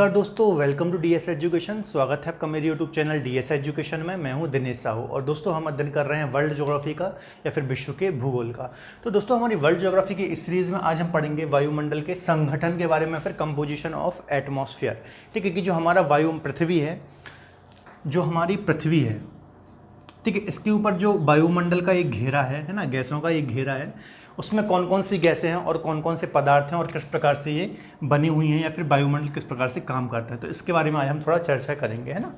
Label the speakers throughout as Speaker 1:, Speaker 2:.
Speaker 1: नमस्कार दोस्तों, welcome to DS education. स्वागत है आपका मेरे यूट्यूब चैनल डीएस एजुकेशन में। मैं हूं दिनेश साहू और दोस्तों हम अध्ययन कर रहे हैं वर्ल्ड ज्योग्राफी का या फिर विश्व के भूगोल का। तो दोस्तों हमारी वर्ल्ड ज्योग्राफी की इस सीरीज़ में आज हम पढ़ेंगे वायुमंडल के संगठन के बारे में, फिर कंपोजिशन ऑफ एटमॉस्फेयर। ठीक है, कि जो हमारा पृथ्वी है, जो हमारी पृथ्वी है, ठीक है, इसके ऊपर जो वायुमंडल का एक घेरा है ना, गैसों का एक घेरा है, उसमें कौन कौन सी गैसें हैं और कौन कौन से पदार्थ हैं और किस प्रकार से ये बनी हुई हैं या फिर वायुमंडल किस प्रकार से काम करता है, तो इसके बारे में आज हम थोड़ा चर्चा करेंगे, है ना।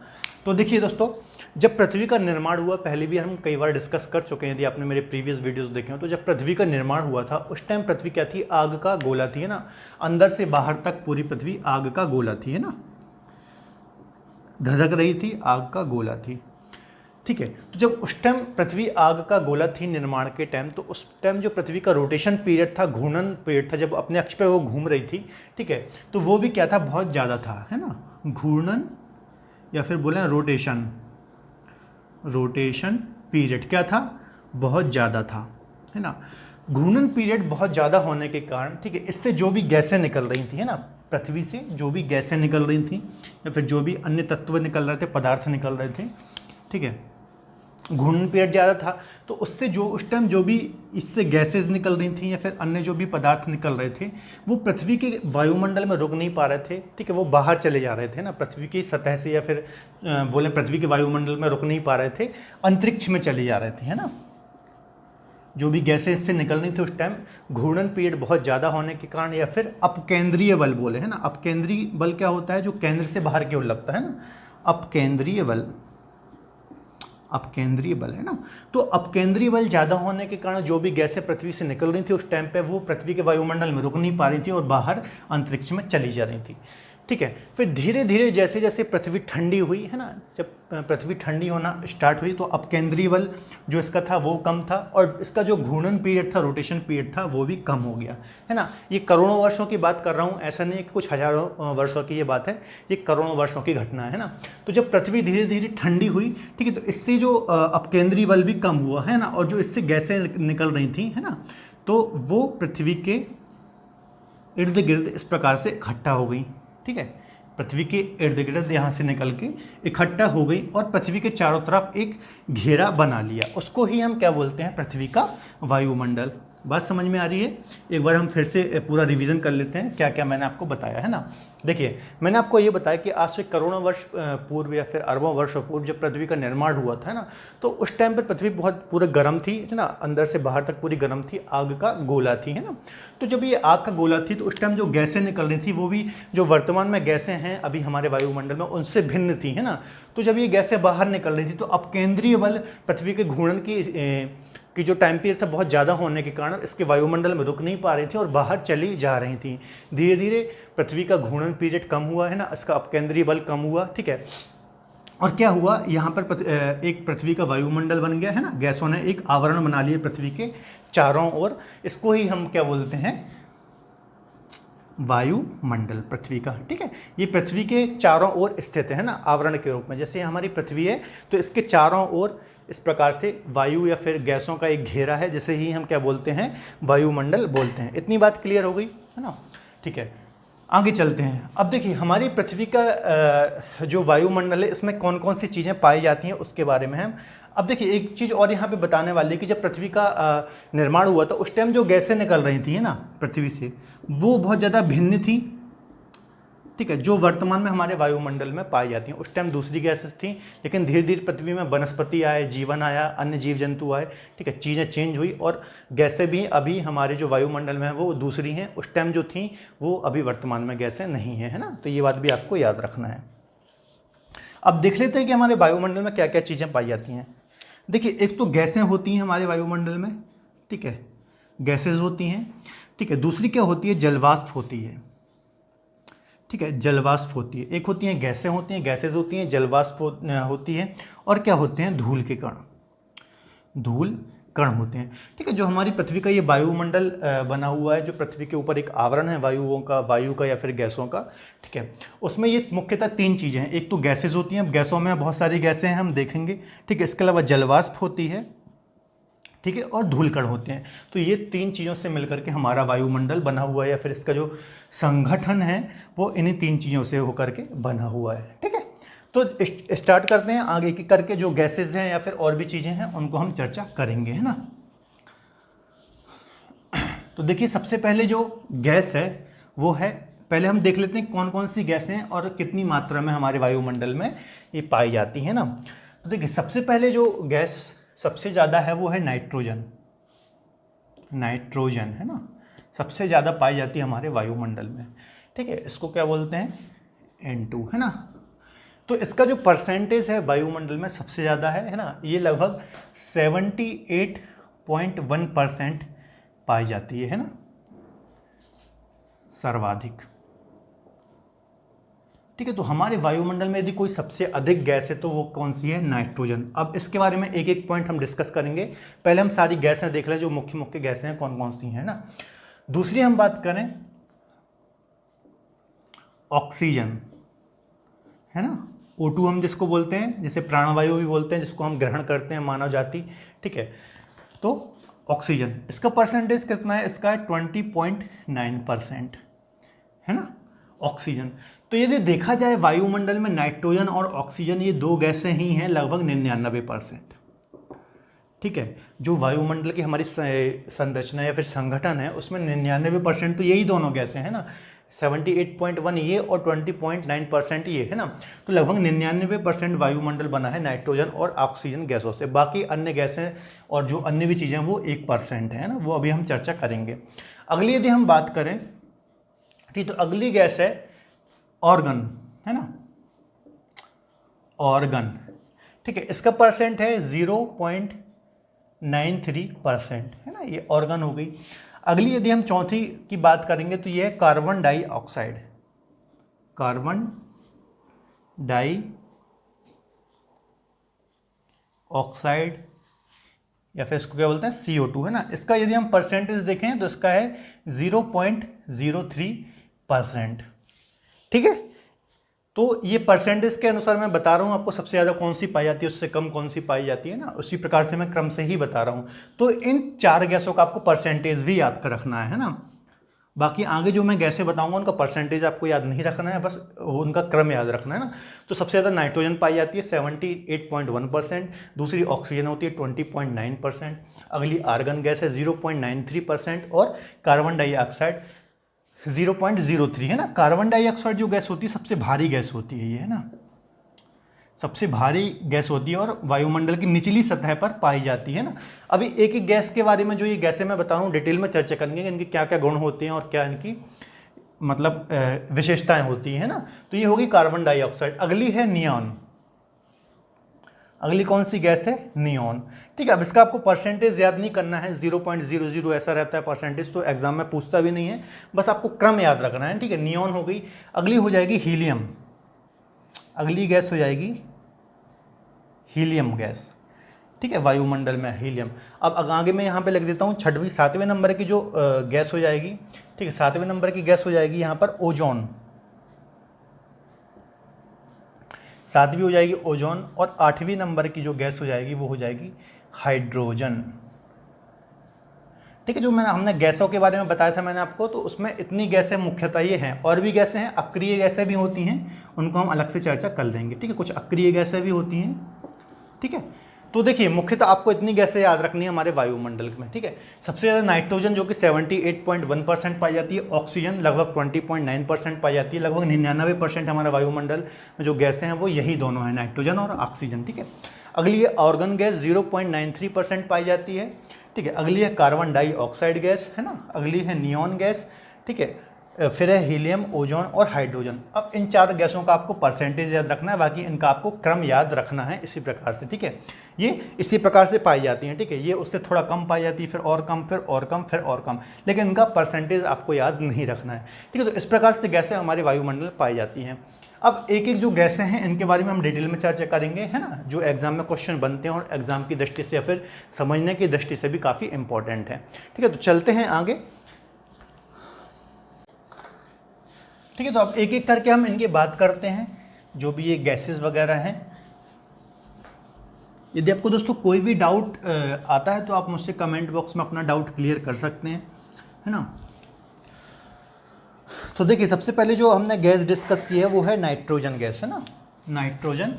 Speaker 1: तो देखिए दोस्तों, जब पृथ्वी का निर्माण हुआ, पहले भी हम कई बार डिस्कस कर चुके हैं, यदि आपने मेरे प्रीवियस वीडियोस देखे हो, तो जब पृथ्वी का निर्माण हुआ था उस टाइम पृथ्वी क्या थी, आग का गोला थी, है ना। अंदर से बाहर तक पूरी पृथ्वी आग का गोला थी, है ना, धधक रही थी, आग का गोला थी। ठीक है, तो जब उस टाइम पृथ्वी आग का गोला थी निर्माण के टाइम, तो उस टाइम जो पृथ्वी का रोटेशन पीरियड था, घूर्णन पीरियड था, जब अपने अक्ष पे वो घूम रही थी, ठीक है, तो वो भी क्या था, बहुत ज़्यादा था, है ना। घूर्णन या फिर बोले रोटेशन पीरियड क्या था, बहुत ज़्यादा था, है ना। घूर्णन पीरियड बहुत ज़्यादा होने के कारण, ठीक है, इससे जो भी गैसें निकल रही थी, है ना, पृथ्वी से जो भी गैसें निकल रही थी या फिर जो भी अन्य तत्व निकल रहे थे, पदार्थ निकल रहे थे, ठीक है, घूर्णन पीरियड ज़्यादा था, तो उससे जो उस टाइम जो भी इससे गैसेज निकल रही थी या फिर अन्य जो भी पदार्थ निकल रहे थे, वो पृथ्वी के वायुमंडल में रुक नहीं पा रहे थे, ठीक है, वो बाहर चले जा रहे थे ना, पृथ्वी की सतह से या फिर बोले पृथ्वी के वायुमंडल में रुक नहीं पा रहे थे, अंतरिक्ष में चले जा रहे थे, है ना। जो भी गैसेज इससे निकल रही थी उस टाइम घूर्णन पीरियड बहुत ज़्यादा होने के कारण, या फिर अपकेंद्रीय बल बोले, है ना। अपकेंद्रीय बल क्या होता है, जो केंद्र से बाहर की ओर लगता है ना, अपकेंद्रीय बल है ना। तो अपकेंद्रीय बल ज़्यादा होने के कारण जो भी गैसें पृथ्वी से निकल रही थी उस टाइम पे, वो पृथ्वी के वायुमंडल में रुक नहीं पा रही थी और बाहर अंतरिक्ष में चली जा रही थी, ठीक है। फिर धीरे धीरे जैसे जैसे पृथ्वी ठंडी हुई, है ना, जब पृथ्वी ठंडी होना स्टार्ट हुई, तो अपकेंद्रीय बल जो इसका था वो कम था और इसका जो घूर्णन पीरियड था, रोटेशन पीरियड था, वो भी कम हो गया, है ना। ये करोड़ों वर्षों की बात कर रहा हूँ, ऐसा नहीं है कि कुछ हजारों वर्षों की ये बात है, ये करोड़ों वर्षों की घटना है ना। तो जब पृथ्वी धीरे धीरे ठंडी हुई, ठीक है, तो इससे जो अपकेंद्रीय बल भी कम हुआ, है ना, और जो इससे गैसें निकल रही थी, है ना, तो वो पृथ्वी के इर्द गिर्द इस प्रकार से इकट्ठा हो गई, ठीक है। पृथ्वी के इर्द गिर्द यहाँ से निकल के इकट्ठा हो गई और पृथ्वी के चारों तरफ एक घेरा बना लिया, उसको ही हम क्या बोलते हैं, पृथ्वी का वायुमंडल। बात समझ में आ रही है? एक बार हम फिर से पूरा रिवीजन कर लेते हैं क्या क्या मैंने आपको बताया, है ना। देखिए, मैंने आपको ये बताया कि आज से करोड़ों वर्ष पूर्व या फिर अरबों वर्षों पूर्व जब पृथ्वी का निर्माण हुआ था ना, तो उस टाइम पर पृथ्वी बहुत पूरा गर्म थी, है ना, अंदर से बाहर तक पूरी गर्म थी, आग का गोला थी, है ना। तो जब ये आग का गोला थी, तो उस टाइम जो गैसें निकल रही थी वो भी जो वर्तमान में गैसें हैं अभी हमारे वायुमंडल में, उनसे भिन्न थी, है ना। तो जब ये गैसें बाहर निकल रही थी, तो अपकेंद्रीय बल पृथ्वी के घूर्णन की जो टाइम पीरियड था बहुत ज़्यादा होने के कारण इसके वायुमंडल में रुक नहीं पा रही थी और बाहर चली जा रही थी। धीरे धीरे पृथ्वी का घूर्णन पीरियड कम हुआ, है ना, इसका अपकेंद्रीय बल कम हुआ, ठीक है। और क्या हुआ, यहाँ पर एक पृथ्वी का वायुमंडल बन गया, है ना, गैसों ने एक आवरण बना लिया पृथ्वी के चारों ओर, इसको ही हम क्या बोलते हैं, वायुमंडल पृथ्वी का, ठीक है। ये पृथ्वी के चारों ओर स्थित है ना, आवरण के रूप में। जैसे हमारी पृथ्वी है तो इसके चारों ओर इस प्रकार से वायु या फिर गैसों का एक घेरा है, जिसे ही हम क्या बोलते हैं, वायुमंडल बोलते हैं। इतनी बात क्लियर हो गई, है ना, ठीक है। आगे चलते हैं। अब देखिए, हमारी पृथ्वी का जो वायुमंडल है, इसमें कौन कौन सी चीज़ें पाई जाती हैं उसके बारे में हम अब देखिए, एक चीज़ और यहाँ पे बताने वाली है कि जब पृथ्वी का निर्माण हुआ था उस टाइम जो गैसें निकल रही थी, है ना, पृथ्वी से, वो बहुत ज़्यादा भिन्न थी, ठीक है, जो वर्तमान में हमारे वायुमंडल में पाई जाती हैं। उस टाइम दूसरी गैसेस थी, लेकिन धीरे धीरे पृथ्वी में वनस्पति आए, जीवन आया, अन्य जीव जंतु आए, ठीक है, चीज़ें चेंज हुई और गैसें भी अभी हमारे जो वायुमंडल में है वो दूसरी हैं। उस टाइम जो थी वो अभी वर्तमान में गैसें नहीं हैं, है ना। तो ये बात भी आपको याद रखना है। अब देख लेते हैं कि हमारे वायुमंडल में क्या क्या चीज़ें पाई जाती हैं। देखिए, एक तो गैसें होती हैं हमारे वायुमंडल में, ठीक है, गैसेज होती हैं, ठीक है। दूसरी क्या होती है, जलवाष्प होती है, ठीक है, जलवाष्प होती है। एक होती हैं गैसें होती हैं, गैसेज होती हैं, जलवाष्प होती है, और क्या होते हैं, धूल के कण, धूल कण होते हैं, ठीक है। जो हमारी पृथ्वी का ये वायुमंडल बना हुआ है, जो पृथ्वी के ऊपर एक आवरण है वायु का या फिर गैसों का, ठीक है, उसमें ये मुख्यतः तीन चीज़ें हैं। एक तो गैसेज होती हैं, गैसों में बहुत सारी गैसें हैं, हम देखेंगे, ठीक है। इसके अलावा जलवाष्प होती है, ठीक है, और धूलकण होते हैं। तो ये 3 चीज़ों से मिलकर के हमारा वायुमंडल बना हुआ है, या फिर इसका जो संगठन है वो इन्हीं 3 चीज़ों से होकर के बना हुआ है। ठीक है, तो स्टार्ट करते हैं आगे की करके, जो गैसेज हैं या फिर और भी चीज़ें हैं उनको हम चर्चा करेंगे, है ना। तो देखिए सबसे पहले जो गैस है वो है, पहले हम देख लेते हैं कौन कौन सी गैसें हैं और कितनी मात्रा में हमारे वायुमंडल में ये पाई जाती है ना। तो देखिए सबसे पहले जो गैस सबसे ज़्यादा है वो है नाइट्रोजन। नाइट्रोजन है ना, सबसे ज़्यादा पाई जाती है हमारे वायुमंडल में। ठीक है, इसको क्या बोलते हैं, N2, है ना। तो इसका जो परसेंटेज है वायुमंडल में सबसे ज़्यादा है ना, ये लगभग 78.1% पाई जाती है ना, सर्वाधिक। ठीक है, तो हमारे वायुमंडल में यदि कोई सबसे अधिक गैस है तो वो कौन सी है, नाइट्रोजन। अब इसके बारे में एक एक पॉइंट हम डिस्कस करेंगे। पहले हम सारी गैसें देख लें जो मुख्य मुख्य गैसें हैं कौन कौन सी हैं ना। दूसरी हम बात करें ऑक्सीजन, है ना, O2 हम जिसको बोलते हैं, जिसे प्राणवायु भी बोलते हैं, जिसको हम ग्रहण करते हैं मानव जाति। ठीक है, तो ऑक्सीजन, इसका परसेंटेज कितना है, इसका है 20.9%, है ना, ऑक्सीजन। तो यदि देखा जाए वायुमंडल में नाइट्रोजन और ऑक्सीजन ये 2 गैसें ही हैं लगभग 99%। ठीक है, जो वायुमंडल की हमारी संरचना या फिर संगठन है उसमें 99% तो यही दोनों गैसें हैं ना, 78.1 ये और 20.9% ये, है ना। तो लगभग 99% वायुमंडल बना है नाइट्रोजन और ऑक्सीजन गैसों से। बाकी अन्य गैसें और जो अन्य भी चीज़ें वो 1% है ना, वो अभी हम चर्चा करेंगे। अगली यदि हम बात करें, ठीक, तो अगली गैस है ऑर्गन, है ना, ऑर्गन। ठीक है, इसका परसेंट है 0.93%, है ना, ये ऑर्गन हो गई। अगली यदि हम चौथी की बात करेंगे तो ये है कार्बन डाइऑक्साइड। कार्बन डाइऑक्साइड या फिर इसको क्या बोलते हैं, CO2, है ना। इसका यदि हम परसेंटेज देखें तो इसका है 0.03%। ठीक है, तो ये परसेंटेज के अनुसार मैं बता रहा हूँ आपको सबसे ज़्यादा कौन सी पाई जाती है, उससे कम कौन सी पाई जाती है ना, उसी प्रकार से मैं क्रम से ही बता रहा हूँ। तो इन 4 गैसों का आपको परसेंटेज भी याद कर रखना है ना। बाकी आगे जो मैं गैसें बताऊंगा उनका परसेंटेज आपको याद नहीं रखना है, बस उनका क्रम याद रखना है ना। तो सबसे ज़्यादा नाइट्रोजन पाई जाती है 78.1%, दूसरी ऑक्सीजन होती है 20.9%, अगली आर्गन गैस है 0.93% और कार्बन डाइऑक्साइड 0.03, है ना। कार्बन डाइऑक्साइड जो गैस होती है सबसे भारी गैस होती है ये, है ना, सबसे भारी गैस होती है और वायुमंडल की निचली सतह पर पाई जाती है ना। अभी एक एक गैस के बारे में, जो ये गैसें मैं बता रहा हूँ डिटेल में चर्चा करेंगे, इनके क्या क्या गुण होते हैं और क्या इनकी मतलब विशेषताएं होती हैं ना। तो ये होगी कार्बन डाइऑक्साइड। अगली है नियॉन। अगली कौन सी गैस है, नियॉन। ठीक है, अब इसका आपको परसेंटेज याद नहीं करना है, 0.00 ऐसा रहता है परसेंटेज, तो एग्जाम में पूछता भी नहीं है, बस आपको क्रम याद रखना है। ठीक है, नियॉन हो गई। अगली हो जाएगी हीलियम। अगली गैस हो जाएगी हीलियम गैस। ठीक है, वायुमंडल में हीलियम। अब आगे मैं यहाँ पे लिख देता हूँ 7वें नंबर की जो गैस हो जाएगी। ठीक है, 7वें नंबर की गैस हो जाएगी यहाँ पर ओजोन। 7वीं हो जाएगी ओजोन, और 8वीं नंबर की जो गैस हो जाएगी वो हो जाएगी हाइड्रोजन। ठीक है, जो हमने गैसों के बारे में बताया था मैंने आपको, तो उसमें इतनी गैसें मुख्यतः ये हैं। और भी गैसें हैं, अक्रिय गैसें भी होती हैं, उनको हम अलग से चर्चा कर लेंगे। ठीक है, कुछ अक्रिय गैसें भी होती हैं। ठीक है, तो देखिए मुख्यतः आपको इतनी गैसें याद रखनी है हमारे वायुमंडल में। ठीक है, सबसे ज़्यादा नाइट्रोजन जो कि 78.1% पाई जाती है, ऑक्सीजन लगभग 20.9% पाई जाती है। लगभग 99% हमारे वायुमंडल में जो गैसें हैं वो यही दोनों हैं, नाइट्रोजन और ऑक्सीजन। ठीक है, अगली है ऑर्गन गैस, 0.93% पाई जाती है। ठीक है, अगली है कार्बन डाइऑक्साइड गैस, है ना। अगली है नियॉन गैस। ठीक है, फिर है हीलियम, ओजोन और हाइड्रोजन। अब इन 4 गैसों का आपको परसेंटेज याद रखना है, बाकी इनका आपको क्रम याद रखना है इसी प्रकार से। ठीक है, ये इसी प्रकार से पाई जाती हैं। ठीक है, ये उससे थोड़ा कम पाई जाती है, फिर और कम, फिर और कम, फिर और कम, लेकिन इनका परसेंटेज आपको याद नहीं रखना है। ठीक है, तो इस प्रकार से गैसें हमारे वायुमंडल में पाई जाती हैं। अब एक एक जो गैसें हैं इनके बारे में हम डिटेल में चर्चा करेंगे, है ना, जो एग्जाम में क्वेश्चन बनते हैं और एग्जाम की दृष्टि से या फिर समझने की दृष्टि से भी काफ़ी इंपॉर्टेंट है। ठीक है, तो चलते हैं आगे। ठीक है, तो अब एक एक करके हम इनकी बात करते हैं, जो भी ये गैसेस वगैरह हैं। यदि आपको दोस्तों कोई भी डाउट आता है तो आप मुझसे कमेंट बॉक्स में अपना डाउट क्लियर कर सकते हैं, है ना। तो देखिए सबसे पहले जो हमने गैस डिस्कस की है वो है नाइट्रोजन गैस, है ना। नाइट्रोजन,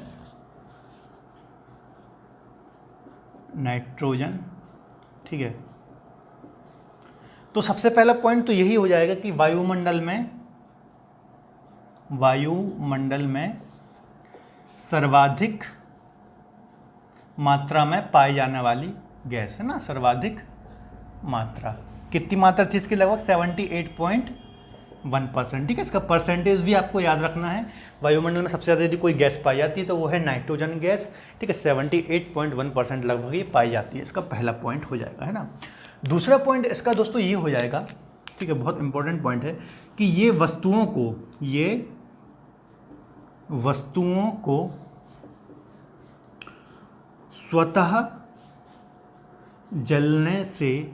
Speaker 1: ठीक है। तो सबसे पहला पॉइंट तो यही हो जाएगा कि वायुमंडल में सर्वाधिक मात्रा में पाई जाने वाली गैस, है ना। सर्वाधिक मात्रा, कितनी मात्रा थी इसकी? लगभग 78.1%, ठीक है। इसका परसेंटेज भी आपको याद रखना है। वायुमंडल में सबसे ज़्यादा यदि कोई गैस पाई जाती है तो वो है नाइट्रोजन गैस, ठीक है। 78.1% लगभग ये पाई जाती है। इसका पहला पॉइंट हो जाएगा, है ना। दूसरा पॉइंट इसका दोस्तों ये हो जाएगा, ठीक है, बहुत इंपॉर्टेंट पॉइंट है कि ये वस्तुओं को स्वतः जलने से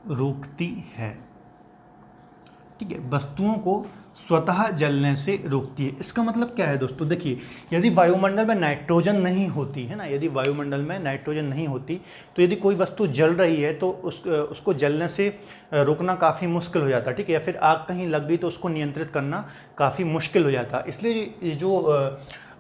Speaker 1: रोकती है, ठीक है। वस्तुओं को स्वतः जलने से रोकती है। इसका मतलब क्या है दोस्तों? देखिए, यदि वायुमंडल में नाइट्रोजन नहीं होती, है ना, यदि वायुमंडल में नाइट्रोजन नहीं होती तो यदि कोई वस्तु जल रही है तो उसको जलने से रोकना काफ़ी मुश्किल हो जाता, ठीक है। या फिर आग कहीं लग गई तो उसको नियंत्रित करना काफ़ी मुश्किल हो जाता। इसलिए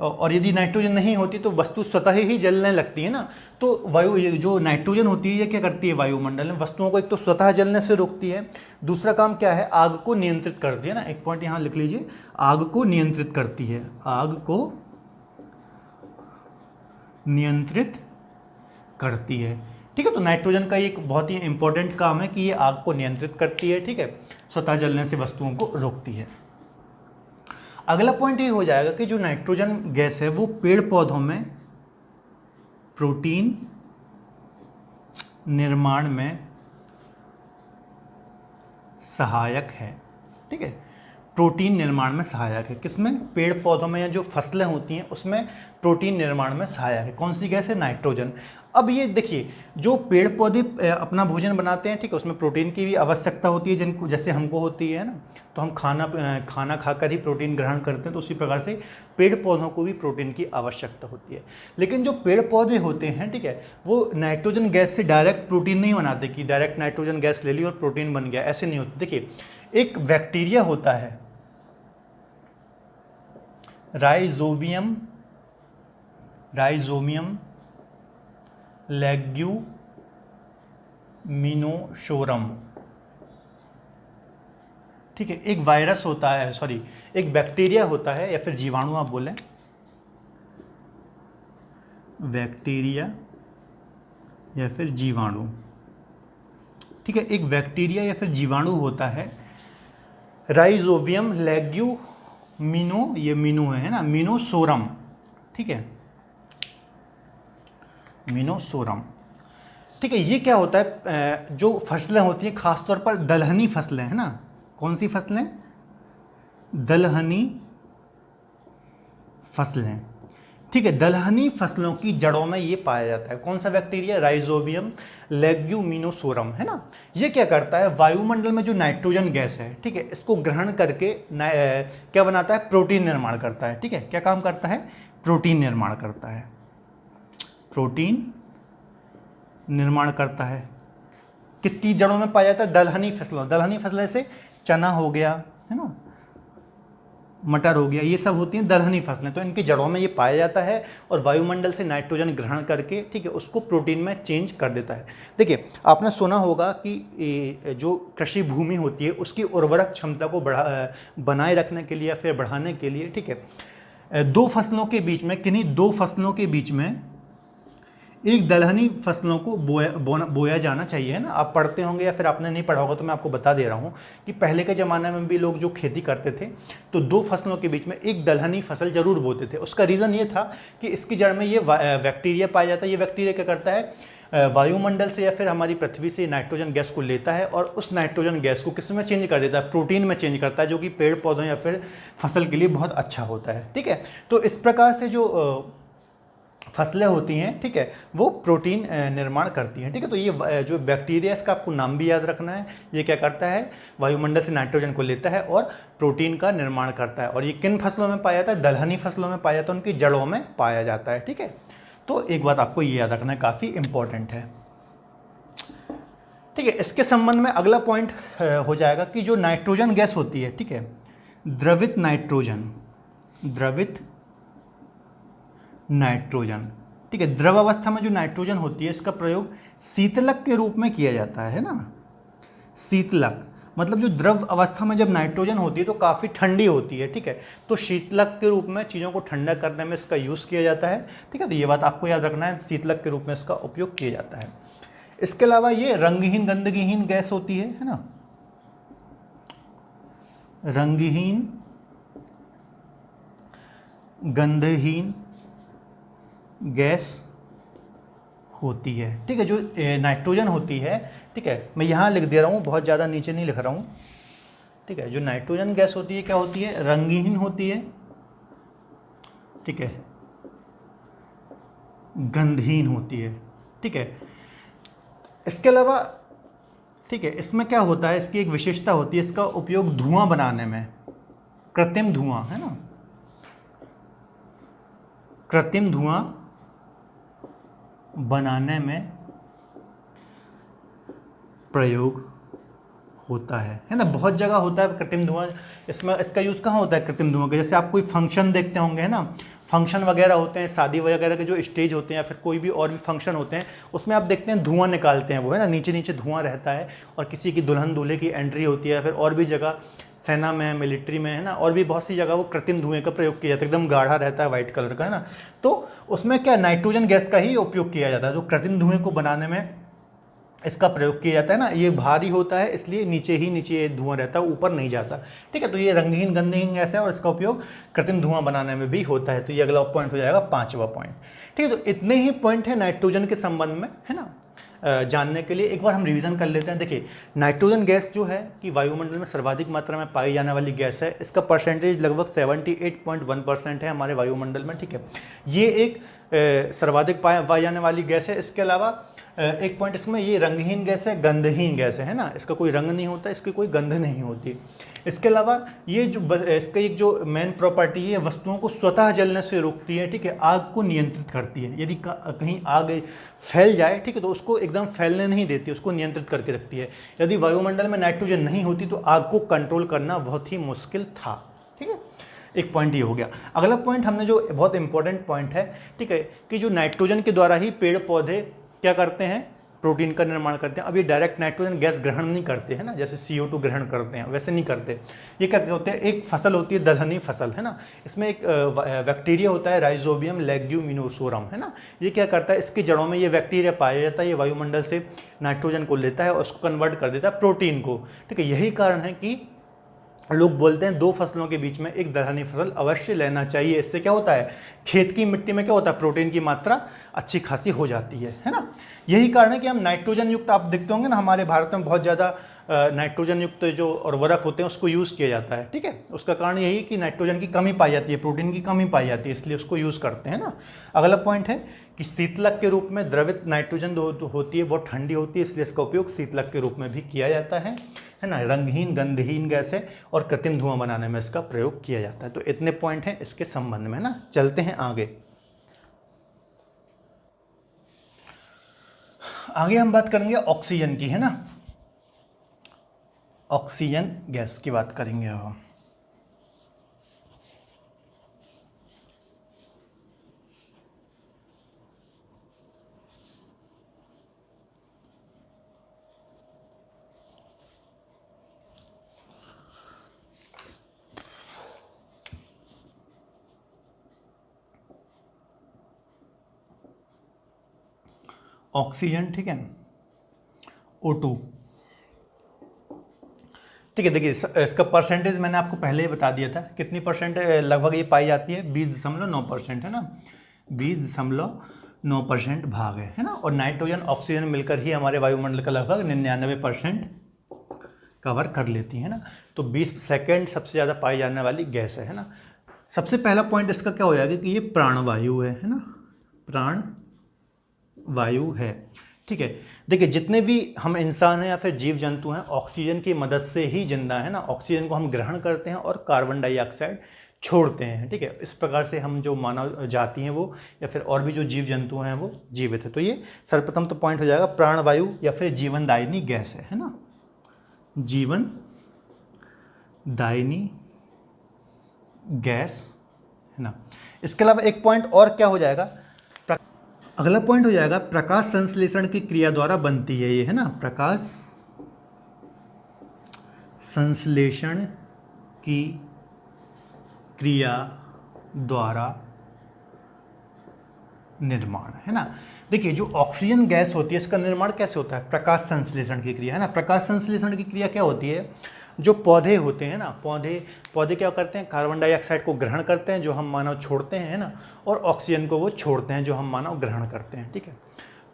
Speaker 1: और यदि नाइट्रोजन नहीं होती तो वस्तु स्वतः ही जलने लगती है ना। तो जो नाइट्रोजन होती है ये क्या करती है? वायुमंडल में वस्तुओं को एक तो स्वतः जलने से रोकती है, दूसरा काम क्या है? आग को नियंत्रित करती है ना। एक पॉइंट यहाँ लिख लीजिए, आग को नियंत्रित करती है, आग को नियंत्रित करती है, ठीक है। तो नाइट्रोजन का एक बहुत ही इंपॉर्टेंट काम है कि ये आग को नियंत्रित करती है, ठीक है, स्वतः जलने से वस्तुओं को रोकती है। अगला पॉइंट ये हो जाएगा कि जो नाइट्रोजन गैस है वो पेड़ पौधों में प्रोटीन निर्माण में सहायक है, ठीक है। प्रोटीन निर्माण में सहायक है, किसमें? पेड़ पौधों में, या जो फसलें होती हैं उसमें प्रोटीन निर्माण में सहायक है। कौन सी गैस है? नाइट्रोजन। अब ये देखिए, जो पेड़ पौधे अपना भोजन बनाते हैं, ठीक है, उसमें प्रोटीन की भी आवश्यकता होती है, जिनको जैसे हमको होती है ना। तो हम खाना खाकर ही प्रोटीन ग्रहण करते हैं, तो उसी प्रकार से पेड़ पौधों को भी प्रोटीन की आवश्यकता होती है। लेकिन जो पेड़ पौधे होते हैं, ठीक है, वो नाइट्रोजन गैस से डायरेक्ट प्रोटीन नहीं बनाते कि डायरेक्ट नाइट्रोजन गैस ले ली और प्रोटीन बन गया, ऐसे नहीं होते। देखिए, एक बैक्टीरिया होता है राइजोबियम लेग्यूमिनोसोरम, ठीक है। एक वायरस होता है, सॉरी, एक बैक्टीरिया होता है, या फिर जीवाणु आप बोलें, बैक्टीरिया या फिर जीवाणु, ठीक है। एक बैक्टीरिया या फिर जीवाणु होता है राइजोबियम लेग्यूमिनो, ये मीनो है ना, मिनोसोरम, ठीक है, मिनोसोरम, ठीक है। ये क्या होता है? जो फसलें होती हैं, खासतौर पर दलहनी फसलें, है ना। कौन सी फसलें? दलहनी फसलें, ठीक है। दलहनी फसलों की जड़ों में ये पाया जाता है। कौन सा बैक्टीरिया? राइजोबियम लेग्यूमिनोसोरम, है ना। ये क्या करता है? वायुमंडल में जो नाइट्रोजन गैस है, ठीक है, इसको ग्रहण करके क्या बनाता है? प्रोटीन निर्माण करता है, ठीक है। क्या काम करता है? प्रोटीन निर्माण करता है, प्रोटीन निर्माण करता है। किसकी जड़ों में पाया जाता है? दलहनी फसलों। दलहनी फसलें से चना हो गया, है ना, मटर हो गया, ये सब होती हैं दलहनी फसलें। तो इनकी जड़ों में ये पाया जाता है और वायुमंडल से नाइट्रोजन ग्रहण करके, ठीक है, उसको प्रोटीन में चेंज कर देता है। देखिए, आपने सुना होगा कि जो कृषि भूमि होती है उसकी उर्वरक क्षमता को बनाए रखने के लिए या फिर बढ़ाने के लिए, ठीक है, दो फसलों के बीच में, किन्हीं दो फसलों के बीच में एक दलहनी फसलों को बोया जाना चाहिए, है ना। आप पढ़ते होंगे या फिर आपने नहीं पढ़ा होगा तो मैं आपको बता दे रहा हूँ कि पहले के ज़माने में भी लोग जो खेती करते थे तो दो फसलों के बीच में एक दलहनी फसल जरूर बोते थे। उसका रीज़न ये था कि इसकी जड़ में ये बैक्टीरिया पाया जाता है। ये बैक्टीरिया क्या करता है? वायुमंडल से या फिर हमारी पृथ्वी से नाइट्रोजन गैस को लेता है और उस नाइट्रोजन गैस को किस में चेंज कर देता है? प्रोटीन में चेंज करता है, जो कि पेड़ पौधों या फिर फसल के लिए बहुत अच्छा होता है, ठीक है। तो इस प्रकार से जो फसलें होती हैं, ठीक है, वो प्रोटीन निर्माण करती हैं, ठीक है। तो ये जो बैक्टीरिया, इसका आपको नाम भी याद रखना है। ये क्या करता है, वायुमंडल से नाइट्रोजन को लेता है और प्रोटीन का निर्माण करता है। और ये किन फसलों में पाया जाता है, दलहनी फसलों में पाया जाता है, उनकी जड़ों में पाया जाता है, ठीक है। तो एक बात आपको ये याद रखना है, काफ़ी इंपॉर्टेंट है, ठीक है। इसके संबंध में अगला पॉइंट हो जाएगा कि जो नाइट्रोजन गैस होती है, ठीक है, द्रवित नाइट्रोजन, द्रवित नाइट्रोजन, ठीक है, द्रव अवस्था में जो नाइट्रोजन होती है इसका प्रयोग शीतलक के रूप में किया जाता है ना। शीतलक मतलब जो द्रव अवस्था में जब नाइट्रोजन होती है तो काफ़ी ठंडी होती है, ठीक है, तो शीतलक के रूप में चीज़ों को ठंडा करने में इसका यूज़ किया जाता है, ठीक है। तो ये बात आपको याद रखना है, शीतलक के रूप में इसका उपयोग किया जाता है। इसके अलावा ये रंगहीन गंदगीहीन गैस होती है ना, रंगहीन गंधहीन गैस होती है, ठीक है। जो नाइट्रोजन होती है, ठीक है, मैं यहाँ लिख दे रहा हूँ, बहुत ज़्यादा नीचे नहीं लिख रहा हूँ, ठीक है। जो नाइट्रोजन गैस होती है क्या होती है, रंगहीन होती है, ठीक है, गंधहीन होती है, ठीक है। इसके अलावा, ठीक है, इसमें क्या होता है, इसकी एक विशेषता होती है, इसका उपयोग धुआं बनाने में, कृत्रिम धुआं है ना, कृत्रिम धुआं बनाने में प्रयोग होता है ना। बहुत जगह होता है कृत्रिम धुआं। इसमें इसका यूज़ कहाँ होता है कृत्रिम धुआं का, जैसे आप कोई फंक्शन देखते होंगे, है ना, फंक्शन वगैरह होते हैं, शादी वगैरह के जो स्टेज होते हैं या फिर कोई भी और भी फंक्शन होते हैं, उसमें आप देखते हैं धुआं निकालते हैं वो, है ना, नीचे नीचे धुआं रहता है। और किसी की दुल्हन दूल्हे की एंट्री होती है, फिर और भी जगह सेना में, मिलिट्री में, है ना, और भी बहुत सी जगह वो कृत्रिम धुएं का प्रयोग किया जाता है, एकदम गाढ़ा रहता है वाइट कलर का, है ना। तो उसमें क्या नाइट्रोजन गैस का ही उपयोग किया जाता है, जो कृत्रिम धुएं को बनाने में इसका प्रयोग किया जाता है ना। ये भारी होता है इसलिए नीचे ही नीचे ये धुआं रहता है, ऊपर नहीं जाता, ठीक है। तो ये रंगहीन गंधहीन गैस है और इसका उपयोग कृत्रिम धुआं बनाने में भी होता है। तो ये अगला पॉइंट हो जाएगा, 5वां पॉइंट, ठीक है। तो इतने ही पॉइंट है नाइट्रोजन के संबंध में, है ना, जानने के लिए। एक बार हम रिवीजन कर लेते हैं। देखिए, नाइट्रोजन गैस जो है कि वायुमंडल में सर्वाधिक मात्रा में पाई जाने वाली गैस है, इसका परसेंटेज लगभग 78.1% है हमारे वायुमंडल में, ठीक है। ये एक सर्वाधिक पाई जाने वाली गैस है। इसके अलावा एक पॉइंट इसमें, ये रंगहीन गैस है, गंधहीन गैस है ना, इसका कोई रंग नहीं होता, इसकी कोई गंध नहीं होती। इसके अलावा ये जो इसका एक जो मेन प्रॉपर्टी है, वस्तुओं को स्वतः जलने से रोकती है, ठीक है, आग को नियंत्रित करती है। यदि कहीं आग फैल जाए, ठीक है, तो उसको एकदम फैलने नहीं देती, उसको नियंत्रित करके रखती है। यदि वायुमंडल में नाइट्रोजन नहीं होती तो आग को कंट्रोल करना बहुत ही मुश्किल था, ठीक है। एक पॉइंट ये हो गया। अगला पॉइंट हमने जो बहुत इंपॉर्टेंट पॉइंट है, ठीक है, कि जो नाइट्रोजन के द्वारा ही पेड़ पौधे क्या करते हैं, प्रोटीन का निर्माण करते हैं। अब ये डायरेक्ट नाइट्रोजन गैस ग्रहण नहीं करते हैं ना, जैसे CO2 ग्रहण करते हैं, वैसे नहीं करते। ये क्या होते हैं, एक फसल होती है दलहनी फसल, है ना, इसमें एक बैक्टीरिया होता है, राइजोबियम लेग्यूमिनोसोरम, है ना। ये क्या करता है, इसकी जड़ों में ये बैक्टीरिया पाया जाता है, ये वायुमंडल से नाइट्रोजन को लेता है और उसको कन्वर्ट कर देता है प्रोटीन को, ठीक है। यही कारण है कि लोग बोलते हैं 2 फसलों के बीच में एक दलहनी फसल अवश्य लेना चाहिए। इससे क्या होता है, खेत की मिट्टी में क्या होता है, प्रोटीन की मात्रा अच्छी खासी हो जाती है ना। यही कारण है कि हम नाइट्रोजन युक्त, आप देखते होंगे ना हमारे भारत में बहुत ज़्यादा नाइट्रोजन युक्त जो उर्वरक होते हैं उसको यूज़ किया जाता है, ठीक है। उसका कारण यही कि नाइट्रोजन की कमी पाई जाती है, प्रोटीन की कमी पाई जाती है, इसलिए उसको यूज़ करते हैं ना। अगला पॉइंट है कि शीतलक के रूप में द्रवित नाइट्रोजन होती है, बहुत ठंडी होती है, इसलिए इसका उपयोग शीतलक के रूप में भी किया जाता है ना। रंगहीन गंधहीन गैस है और कृत्रिम धुआं बनाने में इसका प्रयोग किया जाता है। तो इतने पॉइंट हैं इसके संबंध में ना। चलते हैं आगे। आगे हम बात करेंगे ऑक्सीजन की, है ना, ऑक्सीजन गैस की बात करेंगे हम। ऑक्सीजन, ठीक है, O2, ठीक है। देखिए, इसका परसेंटेज मैंने आपको पहले ही बता दिया था, कितनी परसेंट लगभग ये पाई जाती है, 20.9%, है ना, 20.9% भाग है ना। और नाइट्रोजन ऑक्सीजन मिलकर ही हमारे वायुमंडल का लगभग 99% कवर कर लेती है ना। तो 20% सबसे ज़्यादा पाई जाने वाली गैस है ना। सबसे पहला पॉइंट इसका क्या हो जाएगा कि ये प्राणवायु है ना, प्राण वायु है। ठीक है, देखिए जितने भी हम इंसान हैं या फिर जीव जंतु हैं ऑक्सीजन की मदद से ही जिंदा है ना, ऑक्सीजन को हम ग्रहण करते हैं और कार्बन डाइऑक्साइड छोड़ते हैं। ठीक है, इस प्रकार से हम जो मानव जाति हैं वो या फिर और भी जो जीव जंतु हैं वो जीवित है। तो ये सर्वप्रथम तो पॉइंट हो जाएगा, प्राणवायु या फिर जीवनदायिनी गैस है ना, जीवन दायिनी गैस है ना। इसके अलावा एक पॉइंट और क्या हो जाएगा, अगला पॉइंट हो जाएगा प्रकाश संश्लेषण की क्रिया द्वारा बनती है ये, है ना, प्रकाश संश्लेषण की क्रिया द्वारा निर्माण, है ना। देखिए जो ऑक्सीजन गैस होती है इसका निर्माण कैसे होता है, प्रकाश संश्लेषण की क्रिया, है ना। प्रकाश संश्लेषण की क्रिया क्या होती है, जो पौधे होते हैं ना, पौधे क्या करते हैं, कार्बन डाइऑक्साइड को ग्रहण करते हैं जो हम मानव छोड़ते हैं, है ना, और ऑक्सीजन को वो छोड़ते हैं जो हम मानव ग्रहण करते हैं। ठीक है,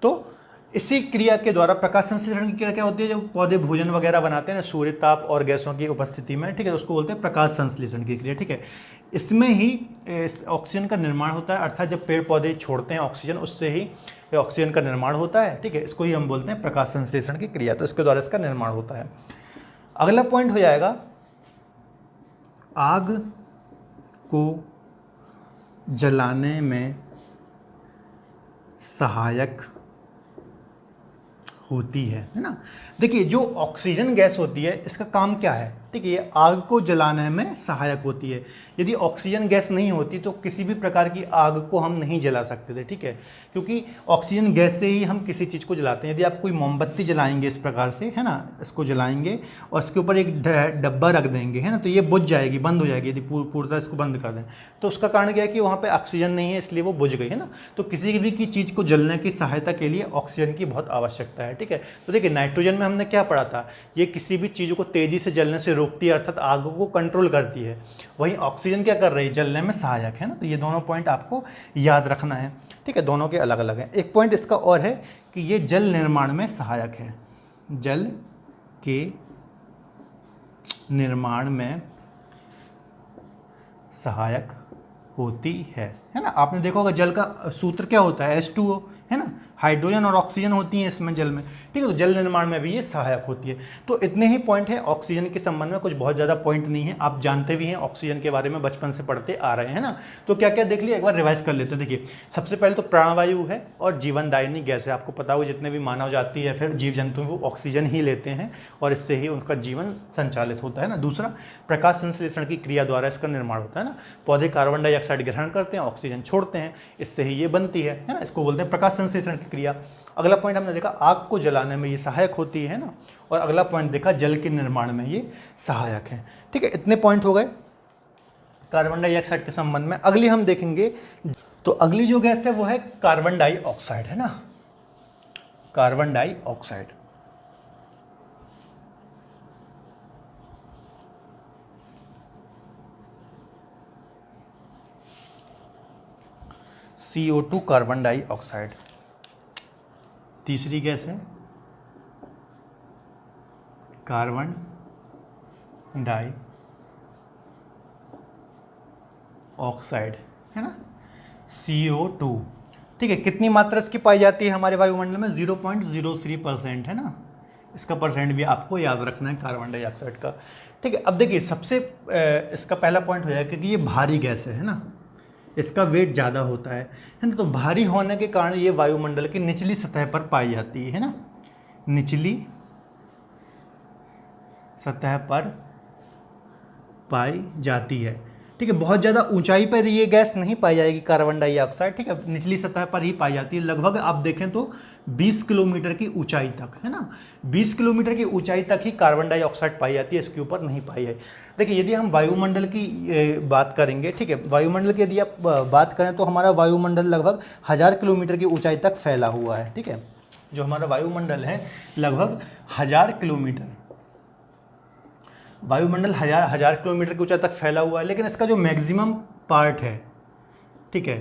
Speaker 1: तो इसी क्रिया के द्वारा प्रकाश संश्लेषण की क्रिया क्या होती है, जब पौधे भोजन वगैरह बनाते हैं ना सूर्य ताप और गैसों की उपस्थिति में, ठीक है, तो उसको बोलते हैं प्रकाश संश्लेषण की क्रिया। ठीक है, इसमें ही ऑक्सीजन का निर्माण होता है, अर्थात जब पेड़ पौधे छोड़ते हैं ऑक्सीजन उससे ही ऑक्सीजन का निर्माण होता है। ठीक है, इसको ही हम बोलते हैं प्रकाश संश्लेषण की क्रिया, तो इसके द्वारा इसका निर्माण होता है। अगला पॉइंट हो जाएगा आग को जलाने में सहायक होती है ना। देखिए जो ऑक्सीजन गैस होती है इसका काम क्या है, ठीक है, ये आग को जलाने में सहायक होती है। यदि ऑक्सीजन गैस नहीं होती तो किसी भी प्रकार की आग को हम नहीं जला सकते थे। ठीक है, क्योंकि ऑक्सीजन गैस से ही हम किसी चीज़ को जलाते हैं। यदि आप कोई मोमबत्ती जलाएंगे इस प्रकार से, है ना, इसको जलाएंगे और इसके ऊपर एक डब्बा रख देंगे, है ना, तो ये बुझ जाएगी, बंद हो जाएगी। यदि पूर्णतः इसको बंद कर दें तो उसका कारण क्या है कि वहाँ पर ऑक्सीजन नहीं है इसलिए वो बुझ गई, है ना। तो किसी भी की चीज़ को जलने की सहायता के लिए ऑक्सीजन की बहुत आवश्यकता है। ठीक है, तो देखिए नाइट्रोजन में हमने क्या पढ़ा था, ये किसी भी चीज़ को तेज़ी से जलने से रोकती है, अर्थात आग को कंट्रोल करती है। वहीं ऑक्सीजन क्या कर रही है, जलने में सहायक है ना। तो ये दोनों पॉइंट आपको याद रखना है। ठीक है, दोनों के अलग अलग हैं। एक पॉइंट इसका और है कि ये जल निर्माण में सहायक है, जल के निर्माण में सहायक होती है ना। आपने देखा होगा जल का सूत्र क्या होता है, H2O, है ना, हाइड्रोजन और ऑक्सीजन होती हैं इसमें जल में। ठीक है, तो जल निर्माण में भी ये सहायक होती है। तो इतने ही पॉइंट है ऑक्सीजन के संबंध में, कुछ बहुत ज़्यादा पॉइंट नहीं है, आप जानते भी हैं ऑक्सीजन के बारे में, बचपन से पढ़ते आ रहे हैं ना। तो क्या क्या देख लिया, एक बार रिवाइज कर लेते हैं। देखिए सबसे पहले तो प्राणवायु है और जीवनदायिनी गैस है। आपको पता हो जितने भी मानव जाति है फिर जीव जंतु वो ऑक्सीजन ही लेते हैं और इससे ही उनका जीवन संचालित होता है ना। दूसरा, प्रकाश संश्लेषण की क्रिया द्वारा इसका निर्माण होता है ना। पौधे कार्बन डाइऑक्साइड ग्रहण करते हैं, ऑक्सीजन छोड़ते हैं, इससे ही ये बनती है ना। इसको बोलते हैं प्रकाश संश्लेषण की क्रिया। अगला पॉइंट हमने देखा आग को जलाने में ये सहायक होती है ना। और अगला पॉइंट देखा जल के निर्माण में ये सहायक है। ठीक है, इतने पॉइंट हो गए कार्बन डाइऑक्साइड के संबंध में। अगली हम देखेंगे, तो अगली जो गैस है वो है कार्बन डाइऑक्साइड, है ना, carbon dioxide. CO2 carbon dioxide. तीसरी गैस है कार्बन डाइऑक्साइड, है ना, CO2। ठीक है, कितनी मात्रा इसकी पाई जाती है हमारे वायुमंडल में, 0.03% है ना। इसका परसेंट भी आपको याद रखना है कार्बन डाइऑक्साइड का। ठीक है, अब देखिए सबसे इसका पहला पॉइंट हो जाएगा क्योंकि ये भारी गैस है ना, इसका वेट ज़्यादा होता है ना। तो भारी होने के कारण ये वायुमंडल की निचली सतह पर पाई जाती है ना, निचली सतह पर पाई जाती है। ठीक है, बहुत ज़्यादा ऊंचाई पर ये गैस नहीं पाई जाएगी कार्बन डाइऑक्साइड। ठीक है, निचली सतह पर ही पाई जाती है। लगभग आप देखें तो 20 किलोमीटर की ऊंचाई तक, है ना, 20 किलोमीटर की ऊंचाई तक ही कार्बन डाइऑक्साइड पाई जाती है, इसके ऊपर नहीं पाई है। देखिए यदि हम वायुमंडल की बात करेंगे, ठीक है, वायुमंडल की यदि आप बात करें तो हमारा वायुमंडल लगभग 1000 किलोमीटर की ऊंचाई तक फैला हुआ है। ठीक है, जो हमारा वायुमंडल है लगभग 1000 किलोमीटर, वायुमंडल हजार किलोमीटर की ऊंचाई तक फैला हुआ है। लेकिन इसका जो मैक्सिमम पार्ट है, ठीक है,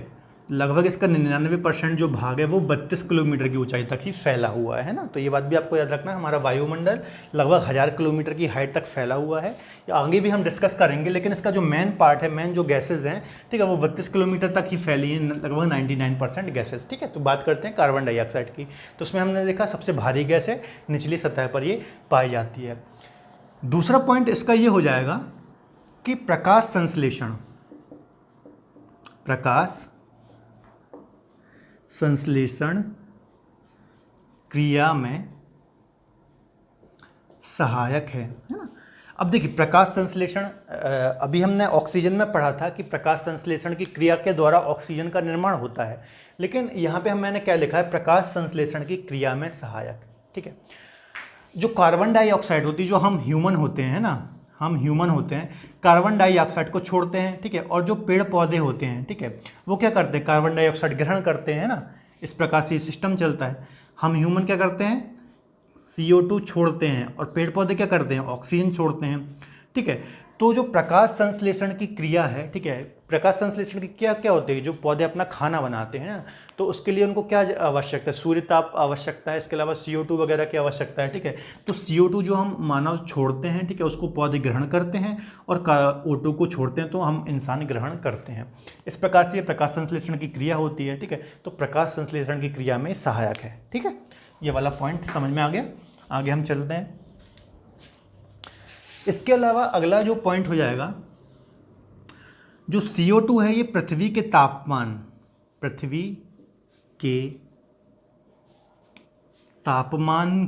Speaker 1: लगभग इसका 99% जो भाग है वो 32 किलोमीटर की ऊंचाई तक ही फैला हुआ है ना। तो ये बात भी आपको याद रखना है, हमारा वायुमंडल लगभग 1000 किलोमीटर की हाइट तक फैला हुआ है। आगे भी हम डिस्कस करेंगे, लेकिन इसका जो मेन पार्ट है, मेन जो गैसेज हैं, ठीक है, वो 32 किलोमीटर तक ही फैली है, लगभग 99% गैसेज। ठीक है, तो बात करते हैं कार्बन डाइऑक्साइड की। तो उसमें हमने देखा सबसे भारी गैस है, निचली सतह पर ये पाई जाती है। दूसरा पॉइंट इसका ये हो जाएगा कि प्रकाश संश्लेषण क्रिया में सहायक है ना। अब देखिए प्रकाश संश्लेषण, अभी हमने ऑक्सीजन में पढ़ा था कि प्रकाश संश्लेषण की क्रिया के द्वारा ऑक्सीजन का निर्माण होता है, लेकिन यहाँ पे मैंने क्या लिखा है, प्रकाश संश्लेषण की क्रिया में सहायक। ठीक है, जो कार्बन डाइऑक्साइड होती है, जो हम ह्यूमन होते हैं ना, हम ह्यूमन होते हैं, कार्बन डाइऑक्साइड को छोड़ते हैं। ठीक है, और जो पेड़ पौधे होते हैं, ठीक है, वो क्या करते हैं, कार्बन डाइऑक्साइड ग्रहण करते हैं ना। इस प्रकार से सिस्टम चलता है। हम ह्यूमन क्या करते हैं, CO2 छोड़ते हैं, और पेड़ पौधे क्या करते हैं, ऑक्सीजन छोड़ते हैं। ठीक है, तो जो प्रकाश संश्लेषण की क्रिया है, ठीक है, प्रकाश संश्लेषण की क्या क्या होती है, जो पौधे अपना खाना बनाते हैं ना, तो उसके लिए उनको क्या आवश्यकता है, सूर्य ताप आवश्यकता है, इसके अलावा CO2 वगैरह की आवश्यकता है। ठीक है, तो CO2 जो हम मानव छोड़ते हैं, ठीक है, उसको पौधे ग्रहण करते हैं, और O2 को छोड़ते हैं तो हम इंसान ग्रहण करते हैं। इस प्रकार से ये प्रकाश संश्लेषण की क्रिया होती है। ठीक है, तो प्रकाश संश्लेषण की क्रिया में सहायक है। ठीक है, ये वाला पॉइंट समझ में आ गया। आगे हम चलते हैं। इसके अलावा अगला जो पॉइंट हो जाएगा, जो CO2 है, ये पृथ्वी के तापमान